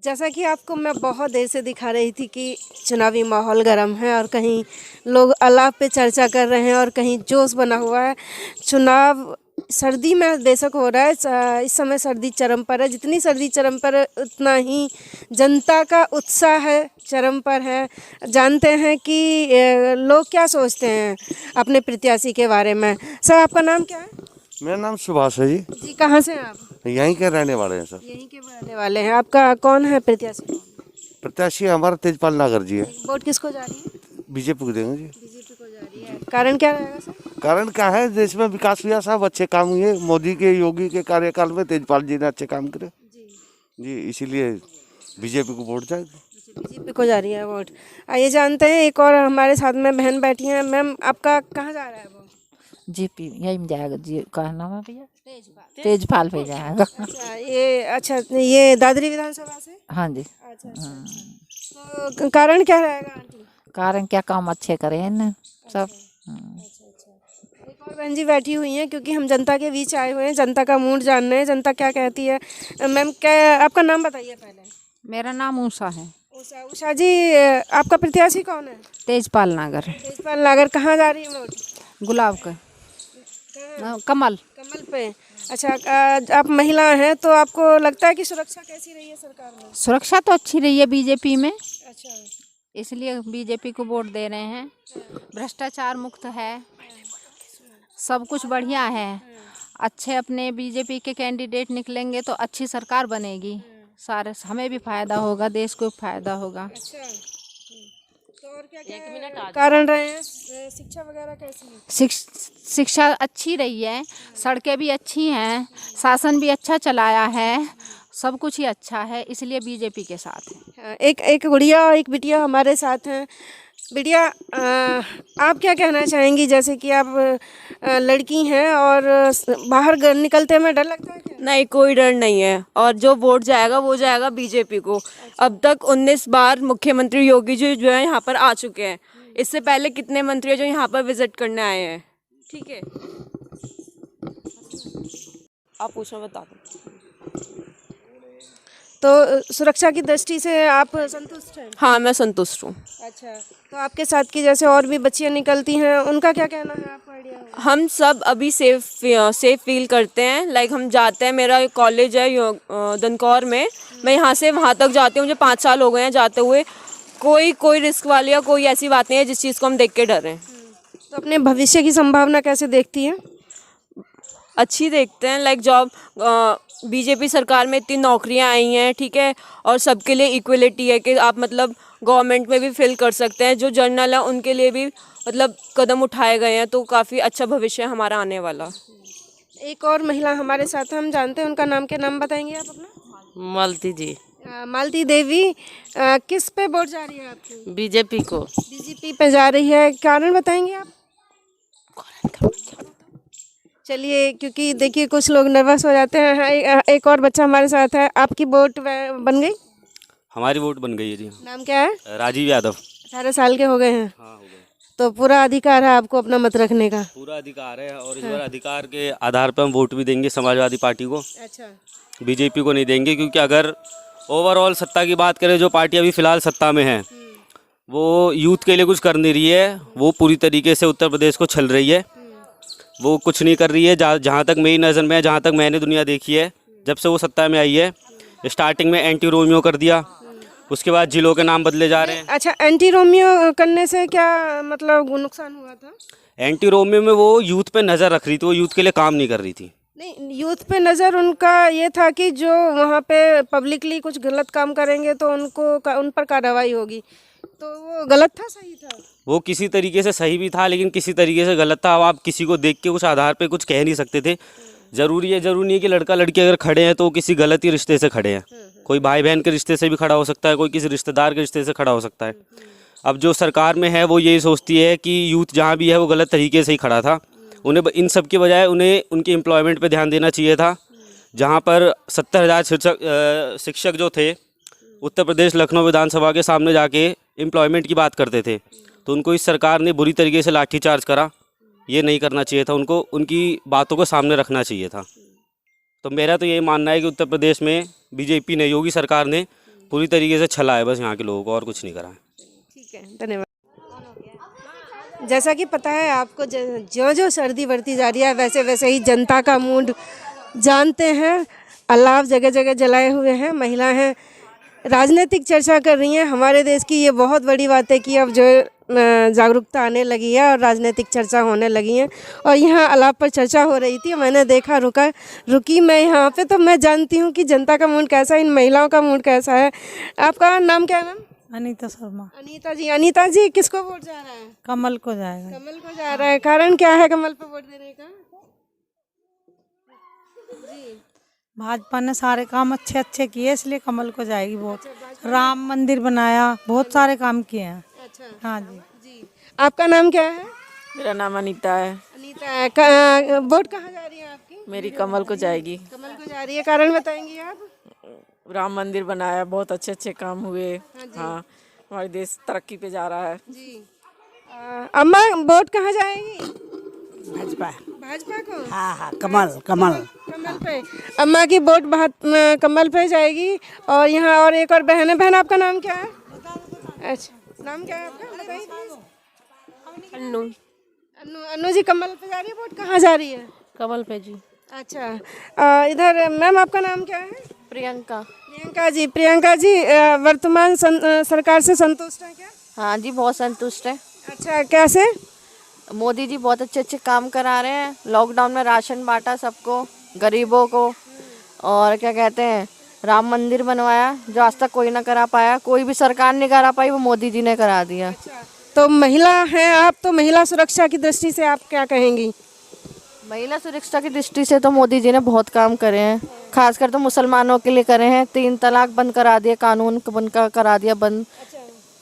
जैसा कि आपको मैं बहुत देर से दिखा रही थी कि चुनावी माहौल गर्म है और कहीं लोग अलाप पे चर्चा कर रहे हैं और कहीं जोश बना हुआ है। चुनाव सर्दी में बेशक हो रहा है, इस समय सर्दी चरम पर है। जितनी सर्दी चरम पर है उतना ही जनता का उत्साह है चरम पर है। जानते हैं कि लोग क्या सोचते हैं अपने प्रत्याशी के बारे में। सर, आपका नाम क्या है? मेरा नाम सुभाष है जी। जी, कहाँ से हैं आप? यहीं के रहने वाले हैं सर। यहीं के रहने वाले हैं। आपका कौन है प्रत्याशी? प्रत्याशी हमारा तेजपाल नागर जी है। वोट किसको जा रही है? बीजेपी को देंगे जी। बीजेपी को जा रही है। कारण क्या रहेगा सर? कारण क्या है, देश में विकास हुआ, सब अच्छे काम हुए। मोदी के, योगी के कार्यकाल में तेजपाल जी ने अच्छे काम करे जी, इसीलिए बीजेपी को वोट जाएगी। बीजेपी को जा रही है वोट। आइए जानते हैं, एक और हमारे साथ में बहन बैठी हैं। मैम, आपका कहाँ जा रहा है वोट? जीपी यही में जाएगा जी। कहा नाम है भैया? तेजपाल पे जाएगा। अच्छा, ये दादरी विधानसभा से? हाँ जी। अच्छा। तो कारण क्या रहेगा आंटी? कारण क्या, काम अच्छे करे हैं ना सब। एक और बहन जी बैठी हुई हैं, क्योंकि हम जनता के बीच आए हुए हैं, जनता का मूड जानना है, जनता क्या कहती है। मैम, क्या आपका नाम बताइए पहले? मेरा नाम उषा है। उषा जी, आपका प्रत्याशी कौन है? तेजपाल नागर। तेजपाल नागर। कहाँ जा रही है वोट? गुलाब का कमल। कमल पे। अच्छा, आप महिला हैं तो आपको लगता है कि सुरक्षा कैसी रही है सरकार में? सुरक्षा तो अच्छी रही है बीजेपी में, अच्छा। इसलिए बीजेपी को वोट दे रहे हैं। भ्रष्टाचार मुक्त है, सब कुछ बढ़िया है। अच्छे अपने बीजेपी के कैंडिडेट निकलेंगे तो अच्छी सरकार बनेगी। सारे हमें भी फायदा होगा, देश को फायदा होगा। अच्छा। तो और क्या कारण रहे हैं? शिक्षा वगैरह कैसी है? शिक्षा अच्छी रही है, सड़कें भी अच्छी हैं, शासन भी अच्छा चलाया है, सब कुछ ही अच्छा है, इसलिए बीजेपी के साथ है। एक गुड़िया और एक बिटिया हमारे साथ हैं। बिटिया, आप क्या कहना चाहेंगी? जैसे कि आप लड़की हैं और बाहर निकलते में डर लगता है क्या? नहीं, कोई डर नहीं है। और जो वोट जाएगा वो जाएगा बीजेपी को। अब तक 19 बार मुख्यमंत्री योगी जी जो है यहाँ पर आ चुके हैं। इससे पहले कितने मंत्री जो यहाँ पर विजिट करने आए हैं। ठीक है, आप पूछो, बता दो। तो सुरक्षा की दृष्टि से आप संतुष्ट हैं? हाँ, मैं संतुष्ट हूँ। अच्छा। तो आपके साथ की जैसे और भी बच्चियां निकलती हैं, उनका क्या कहना है? आपको आइडिया होगा? हम सब अभी सेफ फील करते हैं। लाइक हम जाते हैं, मेरा कॉलेज है दनकौर में, मैं यहाँ से वहाँ तक जाती हूँ। मुझे 5 साल हो गए हैं जाते हुए। कोई रिस्क वाली या कोई ऐसी बात नहीं है जिस चीज़ को हम देख के डरें। तो अपने भविष्य की संभावना कैसे देखती हैं? अच्छी देखते हैं। लाइक जॉब, बीजेपी सरकार में इतनी नौकरियां आई हैं, ठीक है, और सबके लिए इक्वलिटी है कि आप मतलब गवर्नमेंट में भी फिल कर सकते हैं। जो जर्नल है उनके लिए भी मतलब कदम उठाए गए हैं, तो काफ़ी अच्छा भविष्य है हमारा आने वाला। एक और महिला हमारे साथ हम जानते हैं, उनका नाम क्या? नाम बताएंगे आप अपना? मालती जी। मालती देवी। किस पे वोट जा रही है आपकी? बीजेपी को। बीजेपी पे जा रही है। कारण बताएंगे आप? चलिए, क्योंकि देखिए कुछ लोग नर्वस हो जाते हैं। एक और बच्चा हमारे साथ है। आपकी वोट बन गई? हमारी वोट बन गई है जी। नाम क्या है? राजीव यादव। 18 साल के हो गए हैं? हाँ, हो गए। तो पूरा अधिकार है आपको अपना मत रखने का? पूरा अधिकार है, और इस बार अधिकार के आधार पर हम वोट भी देंगे समाजवादी पार्टी को। अच्छा। बीजेपी को नहीं देंगे, क्योंकि अगर ओवरऑल सत्ता की बात करें, जो पार्टी अभी फिलहाल सत्ता में है वो यूथ के लिए कुछ कर नहीं रही है। वो पूरी तरीके से उत्तर प्रदेश को छल रही है। वो कुछ नहीं कर रही है। जहाँ तक मेरी नज़र में है, जहाँ तक मैंने दुनिया देखी है, जब से वो सत्ता में आई है, स्टार्टिंग में एंटी रोमियो कर दिया, उसके बाद जिलों के नाम बदले जा रहे हैं। अच्छा, एंटी रोमियो करने से क्या मतलब नुकसान हुआ था? एंटी रोमियो में वो यूथ पे नज़र रख रही थी, वो यूथ के लिए काम नहीं कर रही थी। नहीं, यूथ पे नज़र उनका ये था कि जो वहाँ पे पब्लिकली कुछ गलत काम करेंगे तो उन पर कार्रवाई होगी। तो वो गलत था, सही था? वो किसी तरीके से सही भी था, लेकिन किसी तरीके से गलत था। अब आप किसी को देख के उस आधार पे कुछ कह नहीं सकते थे। जरूरी नहीं है कि लड़का लड़की अगर खड़े हैं तो वो किसी गलत ही रिश्ते से खड़े हैं। कोई भाई बहन के रिश्ते से भी खड़ा हो सकता है, कोई किसी रिश्तेदार के रिश्ते से खड़ा हो सकता है। अब जो सरकार में है वो यही सोचती है कि यूथ जहाँ भी है वो गलत तरीके से ही खड़ा था। उन्हें इन सब के बजाय उन्हें उनके एम्प्लॉयमेंट पे ध्यान देना चाहिए था। जहाँ पर 70,000 शिक्षक जो थे उत्तर प्रदेश लखनऊ विधानसभा के सामने जाके एम्प्लॉयमेंट की बात करते थे, तो उनको इस सरकार ने बुरी तरीके से लाठीचार्ज करा। ये नहीं करना चाहिए था उनको, उनकी बातों को सामने रखना चाहिए था। तो मेरा तो यही मानना है कि उत्तर प्रदेश में बीजेपी ने, योगी सरकार ने पूरी तरीके से छला है बस यहाँ के लोगों को, और कुछ नहीं करा है। ठीक है, धन्यवाद। जैसा कि पता है आपको, जो जो सर्दी बढ़ती जा रही है वैसे वैसे ही जनता का मूड जानते हैं। अलाव जगह जगह जलाए हुए हैं, महिला हैं, राजनीतिक चर्चा कर रही हैं। हमारे देश की ये बहुत बड़ी बात है कि अब जो जागरूकता आने लगी है और राजनीतिक चर्चा होने लगी है। और यहाँ अलाव पर चर्चा हो रही थी, मैंने देखा, रुकी मैं यहाँ पे, तो मैं जानती हूँ कि जनता का मूड कैसा है, इन महिलाओं का मूड कैसा है। आपका नाम क्या है मैम? अनीता शर्मा। अनीता जी किसको वोट जा रहा है? कमल को जाएगा। कमल को जा रहा है, कारण क्या है कमल पे वोट देने का? भाजपा ने सारे काम अच्छे अच्छे किए, इसलिए कमल को जाएगी वोट। राम मंदिर बनाया, बहुत सारे काम किए हैं। अच्छा, हाँ जी। जी। आपका नाम क्या है? मेरा नाम अनीता है। अनीता है। वोट कहाँ जा रही है आपकी? मेरी कमल को जाएगी। कमल को जा रही है, कारण बताएंगी आप? राम मंदिर बनाया, बहुत अच्छे अच्छे काम हुए। हाँ, हमारे देश तरक्की पे जा रहा है। जी। अम्मा वोट कहाँ जाएगी? भाजपा को? हाँ कमल पे। अम्मा की वोट कमल पे जाएगी। और यहाँ और एक और बहन है। बहन आपका नाम क्या है? अच्छा, नाम क्या है आपका, बताइए। अन्नू जी, कमल पे जा रही है वोट, कहाँ जा रही है? कमल पे जी। अच्छा, इधर मैम आपका नाम क्या है? प्रियंका जी वर्तमान सरकार से संतुष्ट है क्या? हाँ जी, बहुत संतुष्ट है। अच्छा, कैसे? मोदी जी बहुत अच्छे अच्छे काम करा रहे हैं। लॉकडाउन में राशन बांटा सबको, गरीबों को, और क्या कहते हैं, राम मंदिर बनवाया जो आज तक कोई ना करा पाया, कोई भी सरकार नहीं करा पाई, वो मोदी जी ने करा दिया। अच्छा, तो महिला हैं आप, तो महिला सुरक्षा की दृष्टि से आप क्या कहेंगी? महिला सुरक्षा की दृष्टि से तो मोदी जी ने बहुत काम करे हैं, खासकर तो मुसलमानों के लिए करे हैं। 3 तलाक बंद करा दिया, कानून करा दिया बंद।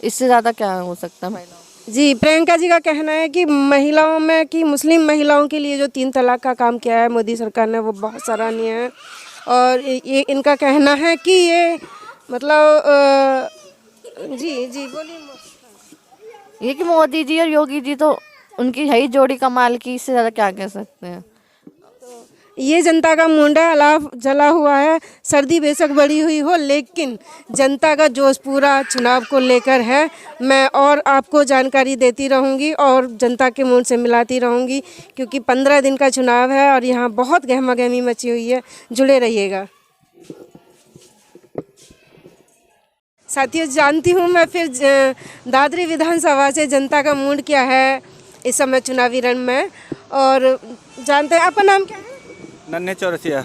इससे ज़्यादा क्या हो सकता है महिलाओं? जी, प्रियंका जी का कहना है कि महिलाओं में, कि मुस्लिम महिलाओं के लिए जो 3 तलाक का काम किया है मोदी सरकार ने, वो बहुत सराहनीय है। और ये इनका कहना है कि ये मतलब जी बोलिए। ये कि मोदी जी और योगी जी तो उनकी है ही जोड़ी कमाल की, इससे ज़्यादा क्या कह सकते हैं। ये जनता का मुंडा अलाव जला हुआ है। सर्दी बेशक बढ़ी हुई हो, लेकिन जनता का जोश पूरा चुनाव को लेकर है। मैं और आपको जानकारी देती रहूंगी और जनता के मूड से मिलाती रहूंगी, क्योंकि 15 दिन का चुनाव है और यहाँ बहुत गहमा गहमी मची हुई है। जुड़े रहिएगा साथियों। जानती हूँ मैं फिर दादरी विधानसभा से जनता का मूड क्या है इस समय चुनावी रण में, और जानते हैं। आपका नाम क्या है? नन्हे चौरसिया।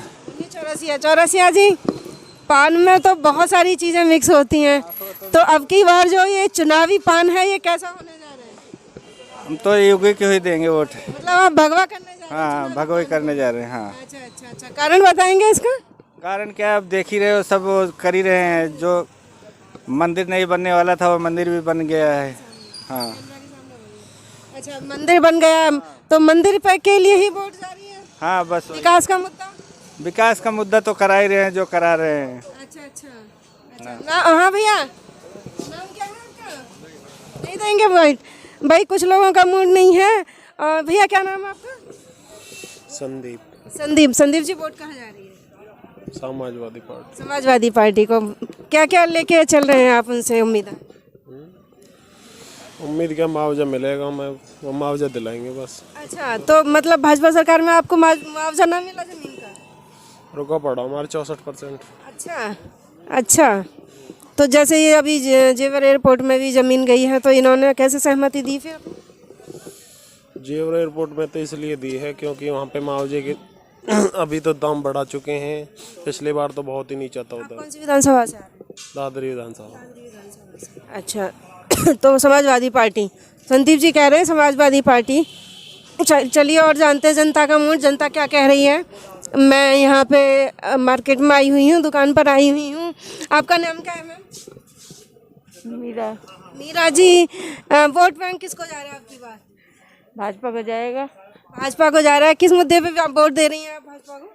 चौरसिया जी, पान में तो बहुत सारी चीज़ें मिक्स होती हैं, तो अब की बार जो ये चुनावी पान है, ये कैसा होने जा रहा है? हम तो योगी को ही देंगे वोट। मतलब आप भगवा करने जा रहे हैं? हाँ, भगवा करने जा रहे हैं। हाँ। अच्छा, कारण बताएंगे इसका? कारण क्या, आप देख ही रहे हो, सब कर ही रहे हैं। जो मंदिर नहीं बनने वाला था वो मंदिर भी बन गया है। हाँ। अच्छा, मंदिर बन गया, तो मंदिर पे के लिए ही वोट जा रही है? हाँ, बस विकास का मुद्दा तो करा ही रहे हैं, जो करा रहे हैं। अच्छा। हाँ भैया, नाम क्या है आपका? नहीं देंगे वोट भाई, कुछ लोगों का मूड नहीं है। भैया क्या नाम है आपका? संदीप जी, वोट कहाँ जा रही है? समाजवादी पार्टी को। क्या क्या लेके चल रहे हैं आप उनसे? उम्मीद क्या, मुआवजा मिलेगा, वो मुआवजा दिलाएंगे बस। अच्छा, तो मतलब भाजपा सरकार में आपको मुआवजा ना मिला जमीन का? रुका पड़ा हमारे 64%। अच्छा, तो जैसे ये अभी जेवर एयरपोर्ट में भी जमीन गई है, तो इन्होंने कैसे सहमति दी फिर? जेवर एयरपोर्ट में तो इसलिए दी है क्योंकि वहाँ पे मुआवजे के अभी तो दाम बढ़ा चुके हैं। पिछली बार तो बहुत ही नीचा था उधर। कौन सी विधानसभा से? दादरी विधानसभा। अच्छा, तो समाजवादी पार्टी, संदीप जी कह रहे हैं समाजवादी पार्टी। चलिए और जानते हैं जनता का मूड, जनता क्या कह रही है। मैं यहाँ पे मार्केट में आई हुई हूँ, दुकान पर आई हुई हूँ। आपका नाम क्या है ma'am? Meera ji, vote bank किसको जा रहा है आपकी बार? भाजपा को जाएगा। भाजपा को जा रहा है। किस मुद्दे पे आप वोट दे रही हैं आप भाजपा को?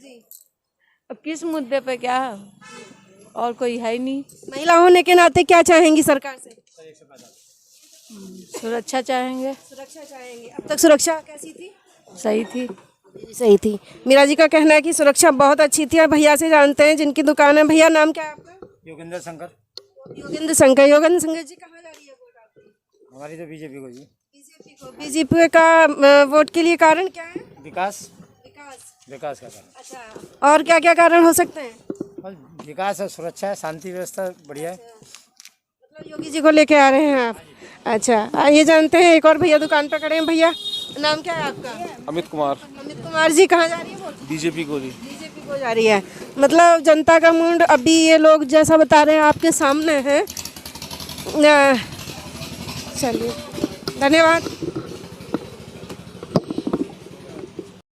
जी, अब किस मुद्दे पे क्या, और कोई है ही नहीं। महिला होने के नाते क्या चाहेंगी सरकार से? सुरक्षा चाहेंगे। अब तक सुरक्षा कैसी थी? सही थी। सही थी। मीरा जी का कहना है कि सुरक्षा बहुत अच्छी थी। और भैया से जानते हैं जिनकी दुकान है। भैया नाम क्या है आपका? योगेंद्र शंकर। योगेंद्र शंकर। योगेंद्र शंकर जी कहाँ जा रही है वोट आपकी? हमारी तो बीजेपी को जी। बीजेपी को। बीजेपी का वोट के लिए कारण क्या है? विकास विकास का कारण। अच्छा, और क्या क्या कारण हो सकते हैं? बस विकास है, सुरक्षा है, शांति व्यवस्था बढ़िया है। मतलब योगी जी को लेके आ रहे हैं आप? अच्छा, आइए जानते हैं। एक और भैया दुकान पर खड़े हैं। भैया नाम क्या है आपका? अमित कुमार। अमित कुमार जी कहाँ जा रही है वोट? बीजेपी को जी। बीजेपी को जा रही है। मतलब जनता का मूड अभी ये लोग जैसा बता रहे हैं आपके सामने है। चलिए, धन्यवाद।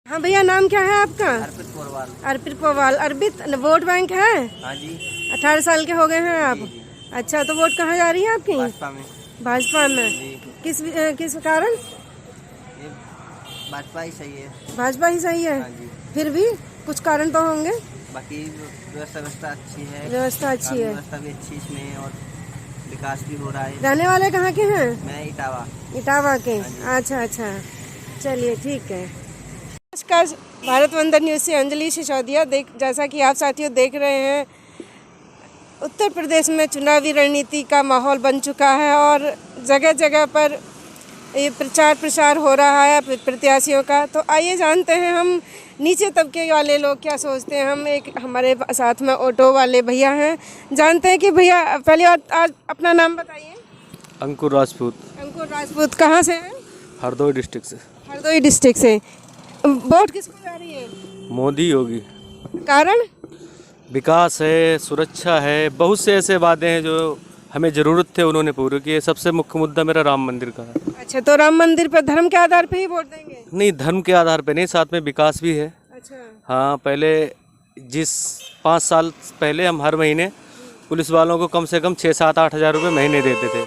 हाँ भैया, नाम क्या है आपका? अर्पित पोरवाल। अर्पित पोरवाल। अर्पित, वोट बैंक है? हाँ जी। 18 साल के हो गए हैं आप? अच्छा, तो वोट कहाँ जा रही है आपकी? भाजपा में। भाजपा में? किस कारण? भाजपा ही सही है। भाजपा ही सही है? हाँ जी। फिर भी कुछ कारण तो होंगे। बाकी व्यवस्था अच्छी है। व्यवस्था अच्छी है। व्यवस्था भी अच्छी इसमें और विकास भी हो रहा है। रहने वाले कहाँ के हैं? मैं इटावा। इटावा के? अच्छा अच्छा, चलिए ठीक है। नमस्कार, भारत वंदन न्यूज़ से अंजलि सिसोदिया। जैसा कि आप साथियों देख रहे हैं, उत्तर प्रदेश में चुनावी रणनीति का माहौल बन चुका है और जगह जगह पर ये प्रचार प्रसार हो रहा है प्रत्याशियों का। तो आइए जानते हैं हम नीचे तबके वाले लोग क्या सोचते हैं। हम एक हमारे साथ में ऑटो वाले भैया हैं, जानते हैं कि भैया पहले आज अपना नाम बताइए। अंकुर राजपूत। अंकुर राजपूत। कहाँ से हैं? हरदोई डिस्ट्रिक्ट से। हरदोई डिस्ट्रिक्ट से। वोट किसको जा रही है? मोदी योगी। कारण? विकास है, सुरक्षा है, बहुत से ऐसे वादे हैं जो हमें ज़रूरत थे उन्होंने पूरे किए। सबसे मुख्य मुद्दा मेरा राम मंदिर का है। अच्छा, तो राम मंदिर पर धर्म के आधार पे ही वोट देंगे? नहीं, धर्म के आधार पे नहीं, साथ में विकास भी है। अच्छा। हाँ, पहले 5 साल पहले हम हर महीने पुलिस वालों को कम से कम 6-7-8 हज़ार रुपये महीने देते थे।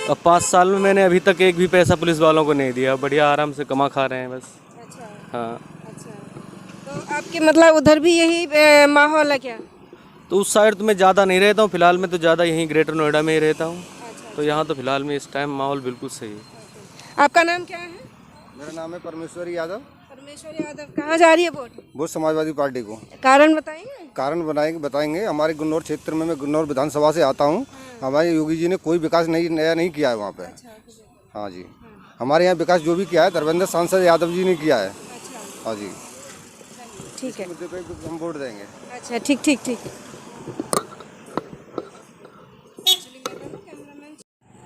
अब 5 साल में मैंने अभी तक एक भी पैसा पुलिस वालों को नहीं दिया। बढ़िया आराम से कमा खा रहे हैं बस। अच्छा। हाँ। अच्छा, तो आपके मतलब उधर भी यही माहौल है क्या? तो उस साइड तो मैं ज़्यादा नहीं रहता हूँ, फिलहाल मैं तो ज़्यादा यहीं ग्रेटर नोएडा में ही रहता हूँ। तो यहाँ तो फिलहाल में इस टाइम माहौल बिल्कुल सही है। आपका नाम क्या है? मेरा नाम है परमेश्वर यादव। परमेश्वर यादव। कहाँ जा रही है वोट? वोट समाजवादी पार्टी को। कारण बताएंगे? कारण बताएंगे। हमारे गुन्नौर क्षेत्र में, मैं गुन्नौर विधानसभा से आता हूँ। हमारे योगी जी ने कोई विकास नया नहीं किया है वहाँ पे। हाँ जी, हमारे यहाँ विकास जो भी किया है धर्मेंद्र सांसद यादव जी ने किया है। हाँ जी, ठीक है, मुद्दे पे हम वोट देंगे। अच्छा, ठीक ठीक ठीक।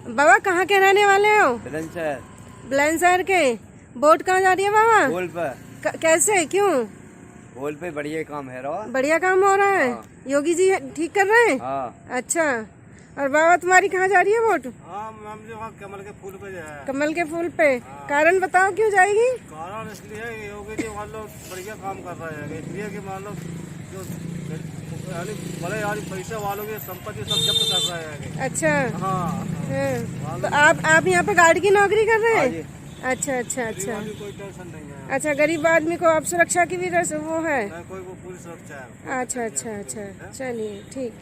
बाबा कहाँ के रहने वाले हो? बुलंदशहर के। वोट कहाँ जा रही है बाबा? पोल पर। कैसे, क्यों? पोल पे बढ़िया काम है। बढ़िया काम हो रहा है। योगी जी ठीक कर रहे हैं? अच्छा, और बाबा तुम्हारी कहाँ जा रही है वोट? कमल के फूल पे जाए। कमल के फूल पे। कारण बताओ क्यों जाएगी? कारण इसलिए योगी जी मान लो बढ़िया काम कर रहे हैं, इसलिए कि मान लो जो बड़े पैसे वालों की संपत्ति सब जब्त कर रहे हैं। अच्छा। हाँ। तो आप यहाँ पे गार्ड की नौकरी कर रहे हैं? हाँ अच्छा अच्छा अच्छा। कोई टेंशन नहीं है। अच्छा, गरीब आदमी को आप सुरक्षा की भी वो है? कोई वो पूरी सुरक्षा है। अच्छा अच्छा अच्छा, चलिए ठीक।